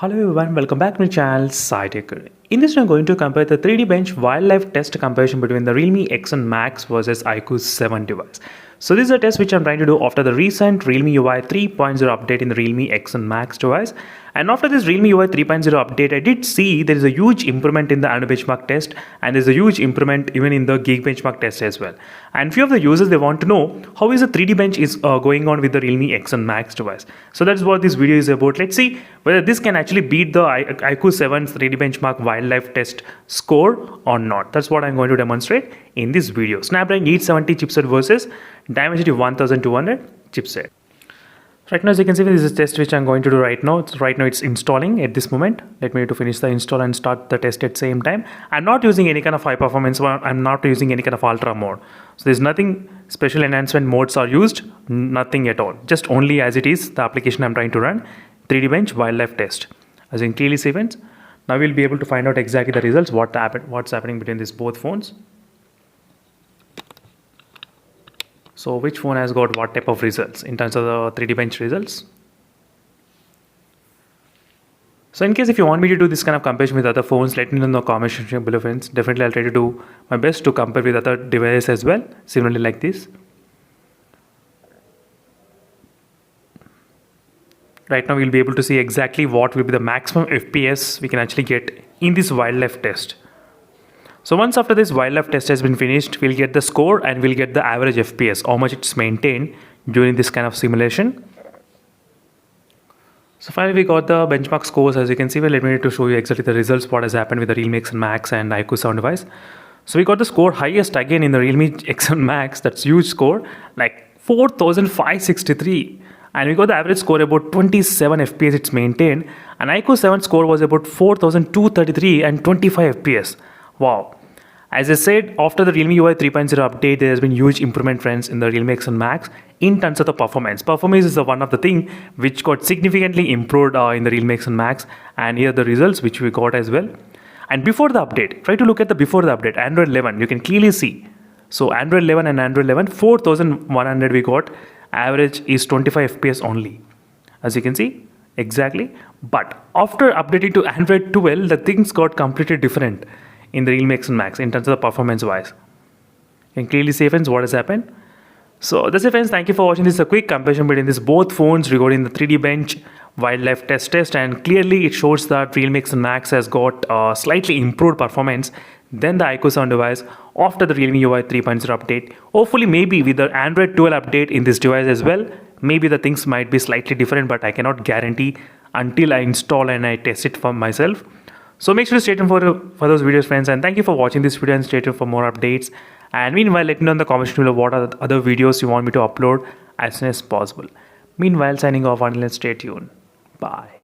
Hello everyone, welcome back to my channel SciTaker. In this, I'm going to compare the 3D Bench wildlife test comparison between the Realme X1 Max versus iQOO 7 device. So this is a test which I'm trying to do after the recent Realme UI 3.0 update in the Realme X1 Max device. And after this Realme UI 3.0 update, I did see there is a huge improvement in the Android benchmark test, and there's a huge improvement even in the Geek benchmark test as well. And few of the users, they want to know how is the 3D Bench is going on with the Realme X1 Max device. So that's what this video is about. Let's see whether this can actually beat the iQOO 7's 3D benchmark wildlife test score or not. That's what I'm going to demonstrate in this video. Snapdragon 870 chipset versus Dimensity 1200 chipset. Right now, as you can see, this is a test which I'm going to do right now. It's installing at this moment. Let me to finish the install and start the test at the same time. I'm not using any kind of high performance one. I'm not using any kind of ultra mode. So there's nothing special enhancement modes are used, nothing at all. Just only as it is, the application I'm trying to run, 3D Bench wildlife test. As you can clearly see, friends, now we'll be able to find out exactly the results, what's happening between these both phones. So which phone has got what type of results in terms of the 3D Bench results. So in case if you want me to do this kind of comparison with other phones, let me know in the comment section below, friends. Definitely I'll try to do my best to compare with other devices as well, similarly like this. Right now we'll be able to see exactly what will be the maximum FPS we can actually get in this wildlife test. So once after this wildlife test has been finished, we'll get the score and we'll get the average FPS, how much it's maintained during this kind of simulation. So finally we got the benchmark scores. As you can see, well, let me to show you exactly the results, what has happened with the Realme X1 Max and iQOO 7 device. So we got the score highest again in the Realme X1 Max, that's huge score, like 4563. And we got the average score about 27 FPS it's maintained, and iQOO 7 score was about 4233 and 25 FPS. Wow. As I said, after the Realme UI 3.0 update, there has been huge improvement, friends, in the Realme X1 Max in terms of the performance. Performance is one of the thing which got significantly improved in the Realme X1 Max, and here are the results which we got as well. And before the update, try to look at the before the update, Android 11, you can clearly see. So Android 11 and Android 11, 4100 we got, average is 25 FPS only, as you can see, exactly. But after updating to Android 12, the things got completely different in the Realme X1 Max in terms of the performance wise. You can clearly see, friends, what has happened. So that's it, friends. Thank you for watching. This is a quick comparison between these both phones regarding the 3D Bench wildlife test, and clearly it shows that Realme X1 Max has got slightly improved performance than the iQOO 7 device after the Realme UI 3.0 update. Hopefully, maybe with the Android 12 update in this device as well, maybe the things might be slightly different, but I cannot guarantee until I install and I test it for myself. So make sure to stay tuned for those videos, friends, and thank you for watching this video, and stay tuned for more updates. And meanwhile, let me know in the comment section below what are the other videos you want me to upload as soon as possible. Meanwhile, signing off, until then, stay tuned. Bye.